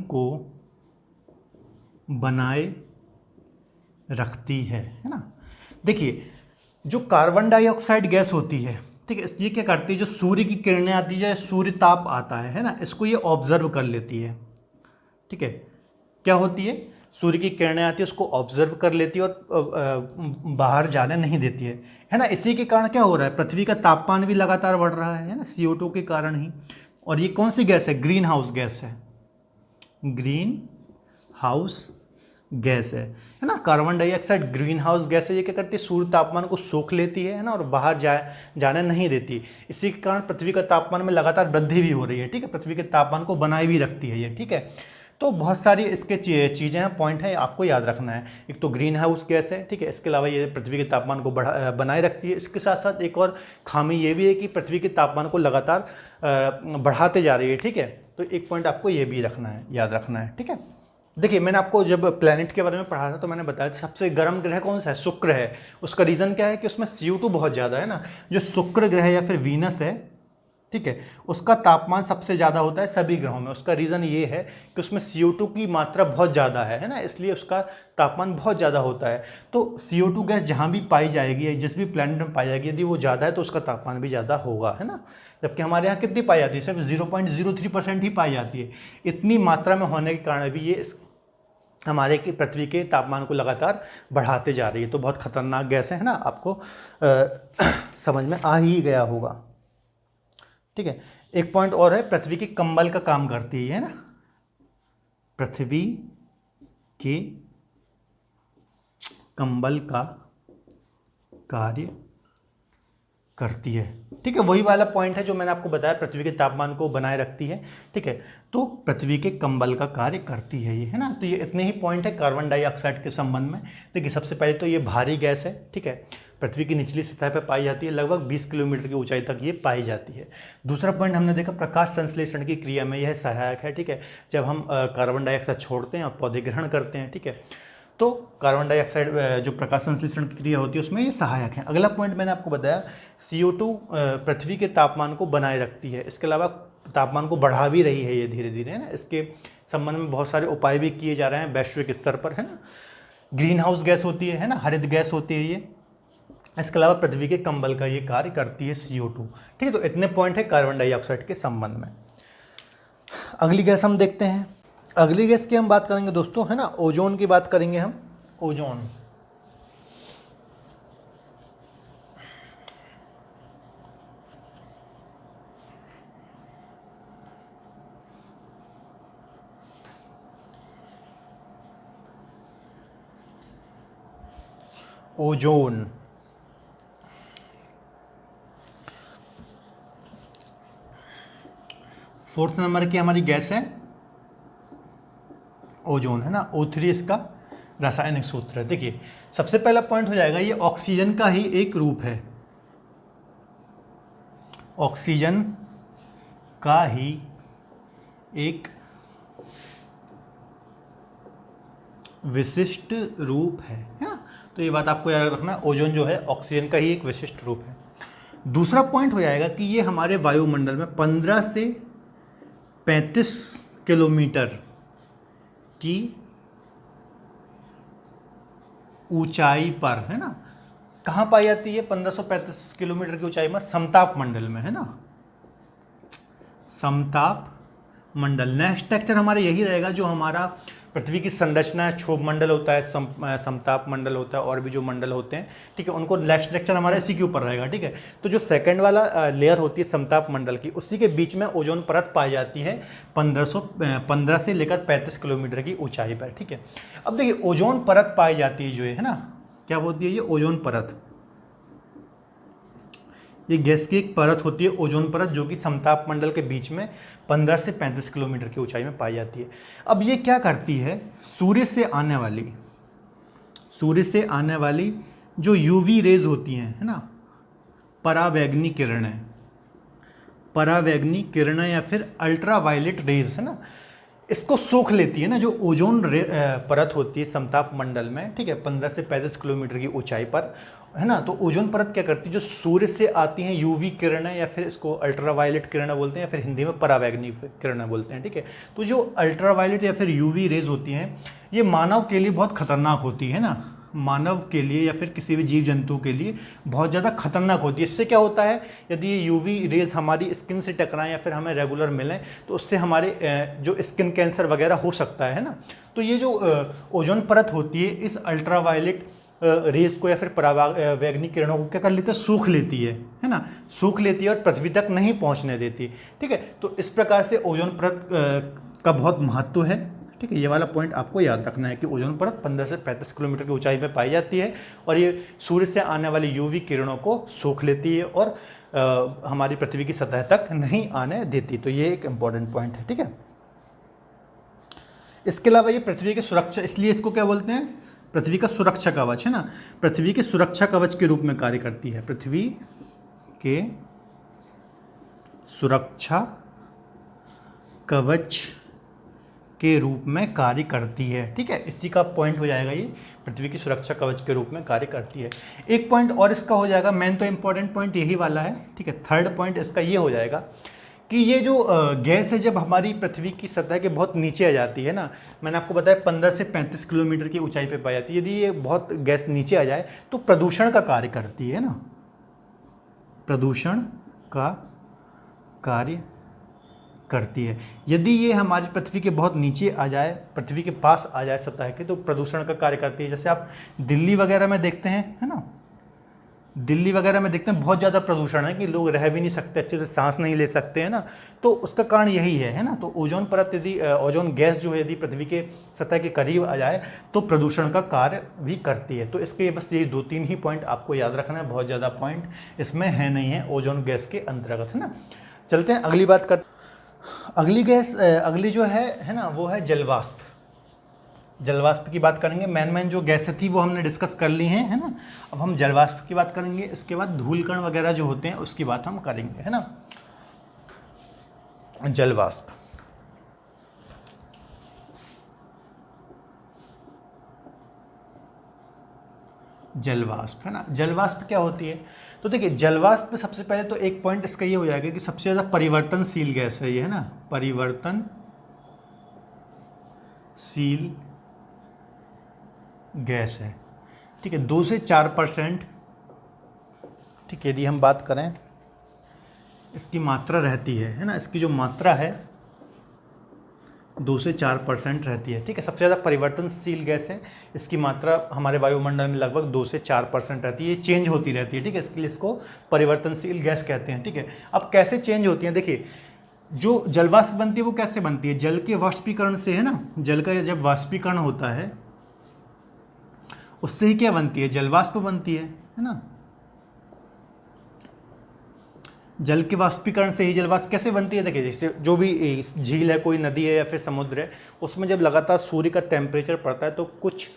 Speaker 1: को बनाए रखती है ना। देखिए जो कार्बन डाइऑक्साइड गैस होती है, ठीक है, ये क्या करती है, जो सूर्य की किरणें आती है, सूर्य ताप आता है ना, इसको ये ऑब्जर्व कर लेती है। ठीक है, क्या होती है, सूर्य की किरणें आती है, उसको ऑब्जर्व कर लेती है और बाहर जाने नहीं देती है ना। इसी के कारण क्या हो रहा है, पृथ्वी का तापमान भी लगातार बढ़ रहा है ना, CO2 के कारण ही। और ये कौन सी गैस है, ग्रीन हाउस गैस है, ग्रीन हाउस गैस है ना। Carbon dioxide green house gas है, ये क्या करती है, सूर्य तापमान को सोख लेती है ना, और बाहर जाने नहीं देती। इसी के कारण पृथ्वी का तापमान में लगातार वृद्धि भी हो रही है। ठीक है, पृथ्वी के तापमान को बनाए भी रखती है ये। ठीक है, तो बहुत सारी इसके चीज़ें हैं, पॉइंट है, आपको याद रखना है। एक तो ग्रीन हाउस गैस है, ठीक है, इसके अलावा ये पृथ्वी के तापमान को बनाए रखती है। इसके साथ साथ एक और खामी ये भी है कि पृथ्वी के तापमान को लगातार बढ़ाते जा रही है। ठीक है, तो एक पॉइंट आपको ये भी रखना है, याद रखना है। ठीक है, देखिए मैंने आपको जब प्लैनेट के बारे में पढ़ा था तो मैंने बताया था सबसे गर्म ग्रह कौन सा है, शुक्र है। उसका रीज़न क्या है कि उसमें CO2 बहुत ज़्यादा है ना। जो शुक्र ग्रह या फिर वीनस है, ठीक है, उसका तापमान सबसे ज़्यादा होता है सभी ग्रहों में। उसका रीज़न ये है कि उसमें CO2 की मात्रा बहुत ज़्यादा है ना, इसलिए उसका तापमान बहुत ज़्यादा होता है। तो CO2 गैस जहाँ भी पाई जाएगी, जिस भी प्लैनेट में पाई जाएगी, यदि वो ज़्यादा है तो उसका तापमान भी ज़्यादा होगा, है ना। जबकि हमारे यहाँ कितनी पाई जाती है, सिर्फ 0.03% ही पाई जाती है। इतनी मात्रा में होने के कारण भी ये हमारे की पृथ्वी के तापमान को लगातार बढ़ाते जा रही है। तो बहुत खतरनाक गैस है ना, आपको समझ में आ ही गया होगा। ठीक है, एक पॉइंट और है, पृथ्वी के कंबल का काम करती है ना, पृथ्वी के कंबल का कार्य करती है। ठीक है, वही वाला पॉइंट है जो मैंने आपको बताया, पृथ्वी के तापमान को बनाए रखती है। ठीक है, तो पृथ्वी के कंबल का कार्य करती है ये, है ना। तो ये इतने ही पॉइंट है कार्बन डाइऑक्साइड के संबंध में। देखिए सबसे पहले तो ये भारी गैस है, ठीक है, पृथ्वी की निचली सतह पर पाई जाती है, लगभग 20 किलोमीटर की ऊंचाई तक ये पाई जाती है। दूसरा पॉइंट हमने देखा, प्रकाश संश्लेषण की क्रिया में यह सहायक है। ठीक है, जब हम कार्बन डाइऑक्साइड छोड़ते हैं और पौधे ग्रहण करते हैं, ठीक है, तो कार्बन डाइऑक्साइड जो प्रकाश संश्लेषण की क्रिया होती है उसमें ये सहायक है। अगला पॉइंट मैंने आपको बताया, CO2 पृथ्वी के तापमान को बनाए रखती है, इसके अलावा तापमान को बढ़ा भी रही है ये धीरे धीरे, है ना। इसके संबंध में बहुत सारे उपाय भी किए जा रहे हैं वैश्विक स्तर पर, है ना। ग्रीन हाउस गैस होती है ना, हरित गैस होती है ये। इसके अलावा पृथ्वी के कंबल का ये कार्य करती है CO2। ठीक है, तो इतने पॉइंट है कार्बन डाइऑक्साइड के संबंध में। अगली गैस हम देखते हैं। अगली गैस की हम बात करेंगे दोस्तों, है ना, ओजोन की बात करेंगे हम। ओजोन, ओजोन 4th नंबर की हमारी गैस है ओजोन, है ना। O3 इसका रासायनिक सूत्र है। देखिए सबसे पहला पॉइंट हो जाएगा, ये ऑक्सीजन का ही एक रूप है, ऑक्सीजन का ही एक विशिष्ट रूप है ना। तो ये बात आपको याद रखना, ओजोन जो है ऑक्सीजन का ही एक विशिष्ट रूप है। दूसरा पॉइंट हो जाएगा कि ये हमारे वायुमंडल में 15 से 35 किलोमीटर की ऊंचाई पर, है ना। कहाँ पाई जाती है 1535 किलोमीटर की ऊंचाई पर? समताप मंडल में, है ना, समताप मंडल। नेक्स्ट स्ट्रक्चर हमारा यही रहेगा जो हमारा पृथ्वी की संरचना है, क्षोभ मंडल होता है, समताप मंडल होता है, और भी जो मंडल होते हैं, ठीक है, उनको नेक्स्ट स्ट्रक्चर हमारा इसी के ऊपर रहेगा, ठीक है। तो जो सेकंड वाला लेयर होती है समताप मंडल की, उसी के बीच में ओजोन परत पाई जाती है 15 से लेकर 35 किलोमीटर की ऊंचाई पर, ठीक है। अब देखिए ओजोन परत पाई जाती है जो है ना, क्या बोलती है ये ओजोन परत, ये गैस की एक परत होती है ओजोन परत, जो कि समताप मंडल के बीच में 15 से 35 किलोमीटर की ऊंचाई में पाई जाती है। अब ये क्या करती है, सूर्य से आने वाली जो यूवी रेज होती हैं, है ना, परावैंगनी किरणें या फिर अल्ट्रावायलेट रेज, है ना, इसको सोख लेती है ना, जो ओजोन परत होती है समताप मंडल में, ठीक है, 15 से 35 किलोमीटर की ऊंचाई पर, है ना। तो ओजोन परत क्या करती है, जो सूर्य से आती हैं यूवी किरणें, या फिर इसको अल्ट्रावायलेट किरणें बोलते हैं, या फिर हिंदी में परावैंगनी किरणें बोलते हैं, ठीक है। तो जो अल्ट्रावायलेट या फिर यूवी रेज होती हैं, ये मानव के लिए बहुत खतरनाक होती है ना, मानव के लिए या फिर किसी भी जीव जंतु के लिए बहुत ज़्यादा खतरनाक होती है। इससे क्या होता है, यदि ये यूवी रेज हमारी स्किन से टकराएं या फिर हमें रेगुलर मिलें, तो उससे हमारे जो स्किन कैंसर वगैरह हो सकता है ना। तो ये जो ओजोन परत होती है, इस अल्ट्रावायलेट रेज को या फिर परावैंगनी किरणों को क्या कर लेती है, सूख लेती है ना, सूख लेती है और पृथ्वी तक नहीं पहुंचने देती, ठीक है। तो इस प्रकार से ओजोन परत का बहुत महत्व है, ठीक है। ये वाला पॉइंट आपको याद रखना है कि ओजोन परत 15 से 35 किलोमीटर की ऊंचाई में पाई जाती है, और ये सूर्य से आने वाली यूवी किरणों को सोख लेती है और हमारी पृथ्वी की सतह तक नहीं आने देती। तो ये एक इंपॉर्टेंट पॉइंट है, ठीक है। इसके अलावा ये पृथ्वी की सुरक्षा, इसलिए इसको क्या बोलते हैं, पृथ्वी का सुरक्षा कवच, है ना, पृथ्वी के सुरक्षा कवच के रूप में कार्य करती है, पृथ्वी के सुरक्षा कवच के रूप में कार्य करती है, ठीक है। इसी का पॉइंट हो जाएगा, ये पृथ्वी की सुरक्षा कवच के रूप में कार्य करती है। एक पॉइंट और इसका हो जाएगा, मेन तो इंपॉर्टेंट पॉइंट यही वाला है, ठीक है। थर्ड पॉइंट इसका ये हो जाएगा कि ये जो गैस है, जब हमारी पृथ्वी की सतह के बहुत नीचे आ जाती है ना, मैंने आपको बताया 15 से 35 किलोमीटर की ऊंचाई पे पाई जाती है, यदि ये बहुत गैस नीचे आ जाए तो प्रदूषण का कार्य करती है ना, प्रदूषण का कार्य करती है। यदि ये हमारी पृथ्वी के बहुत नीचे आ जाए, पृथ्वी के पास आ जाए सतह के, तो प्रदूषण का कार्य करती है। जैसे आप दिल्ली वगैरह में देखते हैं, है ना, दिल्ली वगैरह में देखते हैं बहुत ज़्यादा प्रदूषण है कि लोग रह भी नहीं सकते, अच्छे से सांस नहीं ले सकते, है ना। तो उसका कारण यही है ना। तो ओजोन परत यदि ओजोन गैस जो है यदि पृथ्वी के सतह के करीब आ जाए तो प्रदूषण का कार्य भी करती है। तो इसके बस ये 2-3 ही पॉइंट आपको याद रखना है, बहुत ज़्यादा पॉइंट इसमें है नहीं है ओजोन गैस के अंतर्गत, है ना। चलते हैं अगली बात कर, अगली गैस, अगली जो है ना, वो है जलवाष्प। जलवाष्प की बात करेंगे। मेन जो गैसें थी वो हमने डिस्कस कर ली हैं, है ना। अब हम जलवाष्प की बात करेंगे, इसके बाद धूलकण वगैरह जो होते हैं उसकी बात हम करेंगे, है ना। जलवाष्प, जलवाष्प, है ना। जलवाष्प क्या होती है, तो देखिए जलवाष्प सबसे पहले तो एक पॉइंट इसका ये हो जाएगा कि सबसे ज़्यादा परिवर्तनशील गैस है ये, है ना, परिवर्तनशील गैस है, ठीक है। 2 से 4%, ठीक है, यदि हम बात करें इसकी मात्रा रहती है ना, इसकी जो मात्रा है 2 से 4% रहती है, ठीक है। सबसे ज़्यादा परिवर्तनशील गैस है, इसकी मात्रा हमारे वायुमंडल में लगभग 2 से 4% रहती है, ये चेंज होती रहती है, ठीक है। इसके लिए इसको परिवर्तनशील गैस कहते हैं, ठीक है। अब कैसे चेंज होती है, देखिए जो जलवाष्प बनती है वो कैसे बनती है, जल के वाष्पीकरण से, है ना। जल का जब वाष्पीकरण होता है उससे ही क्या बनती है, जलवाष्प बनती है ना। जल के वाष्पीकरण से ही जल वाष्प कैसे बनती है? देखिए, जैसे जो भी झील है, कोई नदी है या फिर समुद्र है, उसमें जब लगातार सूर्य का टेम्परेचर पड़ता है तो कुछ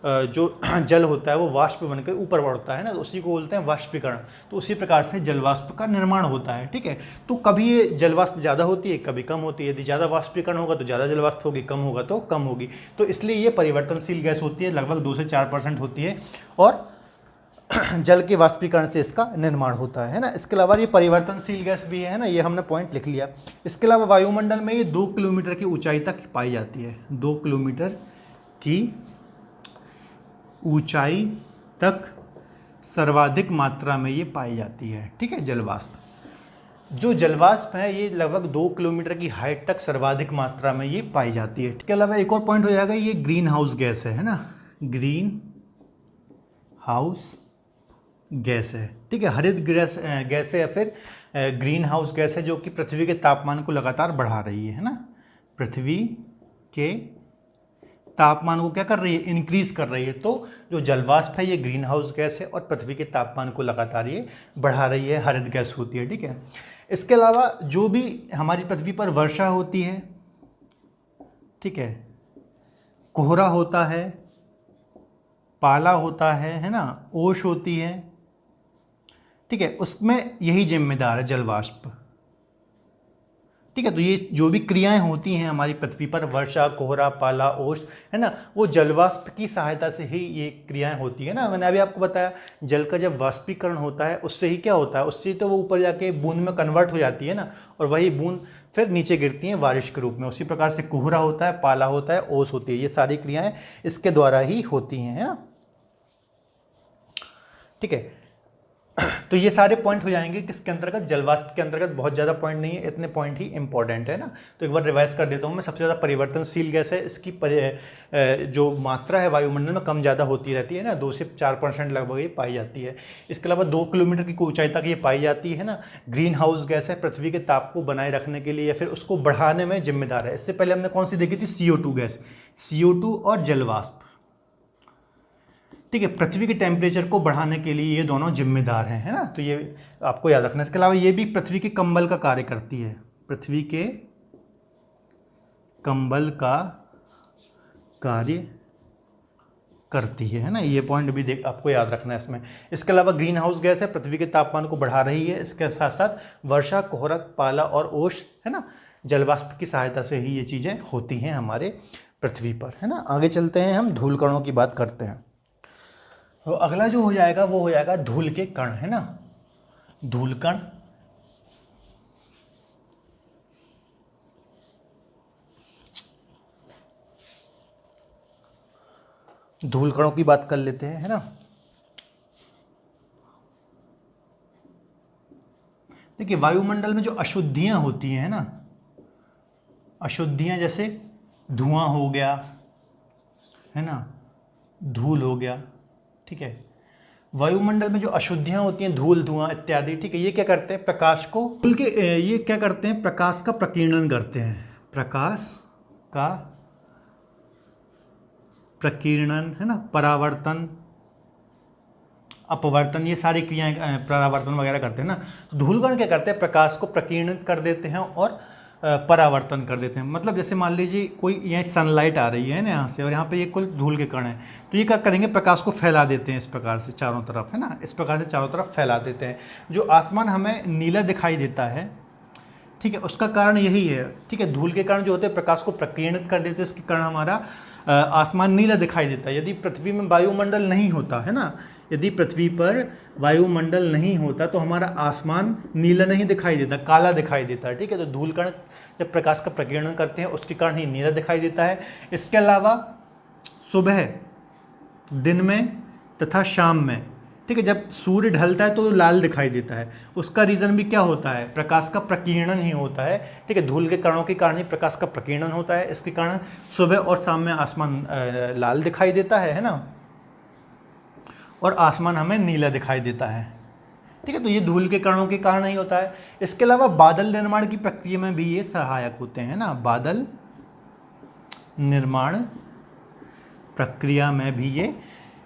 Speaker 1: जो जल होता है वो वाष्प बनकर ऊपर बढ़ता है ना, तो उसी को बोलते हैं वाष्पीकरण। तो उसी प्रकार से जल वाष्प का निर्माण होता है। ठीक है, तो कभी ये जल वाष्प ज़्यादा होती है, कभी कम होती है। यदि ज़्यादा वाष्पीकरण होगा तो ज़्यादा जल वाष्प होगी, कम होगा तो कम होगी। तो इसलिए ये परिवर्तनशील गैस होती है, लगभग 2 से 4% होती है, और जल के वाष्पीकरण से इसका निर्माण होता है ना। इसके अलावा ये परिवर्तनशील गैस भी है ना, ये हमने पॉइंट लिख लिया। इसके अलावा वायुमंडल में ये 2 किलोमीटर की ऊंचाई तक पाई जाती है। 2 किलोमीटर की ऊंचाई तक सर्वाधिक मात्रा में ये पाई जाती है। ठीक है, जलवाष्प, जो जलवाष्प है ये लगभग 2 किलोमीटर की हाइट तक सर्वाधिक मात्रा में ये पाई जाती है। इसके अलावा एक और पॉइंट हो जाएगा, ये ग्रीन हाउस गैस है ना, ग्रीन हाउस गैस है। ठीक है, हरित गैस है या फिर ग्रीन हाउस गैस है, जो कि पृथ्वी के तापमान को लगातार बढ़ा रही है ना। पृथ्वी के तापमान को क्या कर रही है? इंक्रीज कर रही है। तो जो जलवाष्प है ये ग्रीन हाउस गैस है और पृथ्वी के तापमान को लगातार ये बढ़ा रही है, हरित गैस होती है। ठीक है, इसके अलावा जो भी हमारी पृथ्वी पर वर्षा होती है, ठीक है, कोहरा होता है, पाला होता है ना, ओश होती है, ठीक है, उसमें यही जिम्मेदार है जलवाष्प। ठीक है, तो ये जो भी क्रियाएं होती हैं हमारी पृथ्वी पर, वर्षा, कोहरा, पाला, ओस, है ना, वो जलवाष्प की सहायता से ही ये क्रियाएं होती है ना। मैंने अभी आपको बताया, जल का जब वाष्पीकरण होता है उससे ही क्या होता है, उससे तो वो ऊपर जाके बूंद में कन्वर्ट हो जाती है ना, और वही बूंद फिर नीचे गिरती हैं बारिश के रूप में। उसी प्रकार से कोहरा होता है, पाला होता है, ओस होती है, ये सारी क्रियाएं इसके द्वारा ही होती हैं, है ना। ठीक है, तो ये सारे पॉइंट हो जाएंगे किसके अंतर्गत? जलवाष्प के अंतर्गत। बहुत ज़्यादा पॉइंट नहीं है, इतने पॉइंट ही इंपॉर्टेंट है ना। तो एक बार रिवाइज कर देता हूँ मैं। सबसे ज़्यादा परिवर्तनशील गैस है, इसकी जो मात्रा है वायुमंडल में कम ज़्यादा होती रहती है ना, 2 से 4% लगभग ये पाई जाती है। इसके अलावा 2 किलोमीटर की ऊंचाई तक ये पाई जाती है ना। ग्रीन हाउस गैस है, पृथ्वी के ताप को बनाए रखने के लिए या फिर उसको बढ़ाने में जिम्मेदार है। इससे पहले हमने कौन सी देखी थी? CO2 गैस, CO2 और जलवाष्प। ठीक है, पृथ्वी के टेम्परेचर को बढ़ाने के लिए ये दोनों जिम्मेदार हैं, है ना। तो ये आपको याद रखना है। इसके अलावा ये भी पृथ्वी के कंबल का कार्य करती है, पृथ्वी के कंबल का कार्य करती है ना। ये पॉइंट भी आपको याद रखना है इसमें। इसके अलावा ग्रीन हाउस गैस है, पृथ्वी के तापमान को बढ़ा रही है। इसके साथ साथ वर्षा, कोहरा, पाला और ओश, है ना, जलवाष्प की सहायता से ही ये चीज़ें होती हैं हमारे पृथ्वी पर, है ना। आगे चलते हैं, हम धूलकणों की बात करते हैं। तो अगला जो हो जाएगा वो हो जाएगा धूल के कण, है ना। धूलकण, धूलकणों की बात कर लेते हैं, है ना। देखिए, वायुमंडल में जो अशुद्धियां होती हैं, है ना, अशुद्धियां जैसे धुआं हो गया, है ना, धूल हो गया। ठीक है, वायुमंडल में जो अशुद्धियां होती हैं, धूल, धुआं इत्यादि, ठीक है, ये क्या करते हैं? प्रकाश को ये क्या करते हैं? प्रकाश का प्रकीर्णन करते हैं। प्रकाश का प्रकीर्णन, है ना, परावर्तन, अपवर्तन, ये सारी क्रियाएं, परावर्तन वगैरह करते हैं ना। तो धूलकण क्या करते हैं? प्रकाश को प्रकीर्णित कर देते हैं और परावर्तन कर देते हैं। मतलब जैसे मान लीजिए कोई यहाँ सनलाइट आ रही है ना यहाँ से, और यहाँ पे ये कुल धूल के कण है, तो ये क्या करेंगे? प्रकाश को फैला देते हैं इस प्रकार से चारों तरफ, है ना, इस प्रकार से चारों तरफ फैला देते हैं। जो आसमान हमें नीला दिखाई देता है, ठीक है, उसका कारण यही है। ठीक है, धूल के कारण जो होते हैं प्रकाश को प्रकीर्णित कर देते हैं, इसके कारण हमारा आसमान नीला दिखाई देता है। यदि पृथ्वी में वायुमंडल नहीं होता, है ना, यदि पृथ्वी पर वायुमंडल नहीं होता तो हमारा आसमान नीला नहीं दिखाई देता, काला दिखाई देता है। ठीक है, तो धूल कण जब प्रकाश का प्रकीर्णन करते हैं उसके कारण ही नीला दिखाई देता है। इसके अलावा सुबह, दिन में तथा शाम में, ठीक है, जब सूर्य ढलता है तो लाल दिखाई देता है। उसका रीज़न भी क्या होता है? प्रकाश का प्रकीर्णन ही होता है। ठीक है, धूल के कणों के कारण ही प्रकाश का प्रकीर्णन होता है। इसके कारण सुबह और शाम में आसमान लाल दिखाई देता है ना, और आसमान हमें नीला दिखाई देता है। ठीक है, तो ये धूल के कणों के कारण ही होता है। इसके अलावा बादल निर्माण की प्रक्रिया में भी ये सहायक होते हैं ना। बादल निर्माण प्रक्रिया में भी ये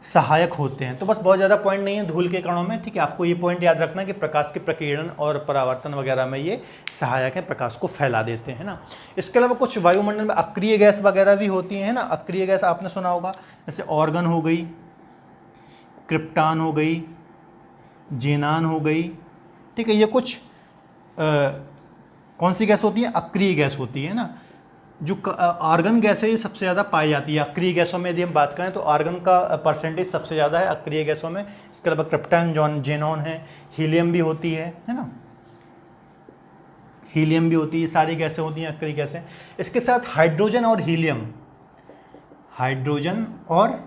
Speaker 1: सहायक होते हैं। तो बस बहुत ज़्यादा पॉइंट नहीं है धूल के कणों में, ठीक है। आपको ये पॉइंट याद रखना कि प्रकाश के प्रकीर्णन और परावर्तन वगैरह में ये सहायक है, प्रकाश को फैला देते हैं ना। इसके अलावा कुछ वायुमंडल में अक्रिय गैस वगैरह भी होती हैं, है ना। अक्रिय गैस आपने सुना होगा, जैसे ऑर्गन हो गई, क्रिप्टान हो गई, जेनान हो गई, ठीक है। ये कुछ कौन सी गैस होती है? अक्रिय गैस होती है ना। जो आर्गन गैस है ये सबसे ज़्यादा पाई जाती है अक्रिय गैसों में। यदि हम बात करें तो आर्गन का परसेंटेज सबसे ज़्यादा है अक्रिय गैसों में। इसके अलावा क्रिप्टन, जेनॉन है, हीलियम भी होती है ना। हीलियम भी होती है, सारी गैसें होती हैं अक्रिय गैसें। इसके साथ हाइड्रोजन और हीलियम, हाइड्रोजन और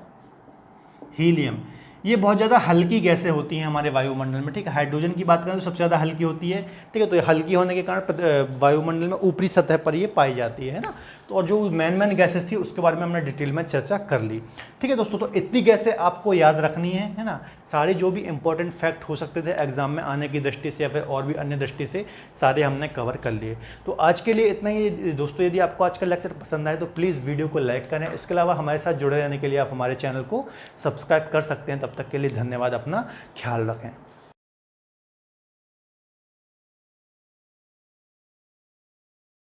Speaker 1: हीलियम ये बहुत ज़्यादा हल्की गैसें होती हैं हमारे वायुमंडल में, ठीक है। हाइड्रोजन की बात करें तो सबसे ज़्यादा हल्की होती है, ठीक है। तो ये हल्की होने के कारण वायुमंडल में ऊपरी सतह पर ये पाई जाती है ना। तो और जो मेन गैसेस थी उसके बारे में हमने डिटेल में चर्चा कर ली, ठीक है दोस्तों। तो इतनी गैसें आपको याद रखनी है ना। सारे जो भी इंपॉर्टेंट फैक्ट हो सकते थे एग्जाम में आने की दृष्टि से या फिर और भी अन्य दृष्टि से सारे हमने कवर कर लिए। तो आज के लिए इतना ही दोस्तों। यदि आपको आज का लेक्चर पसंद आए तो प्लीज़ वीडियो को लाइक करें। इसके अलावा हमारे साथ जुड़े रहने के लिए आप हमारे चैनल को सब्सक्राइब कर सकते हैं। तब तक के लिए धन्यवाद, अपना ख्याल रखें।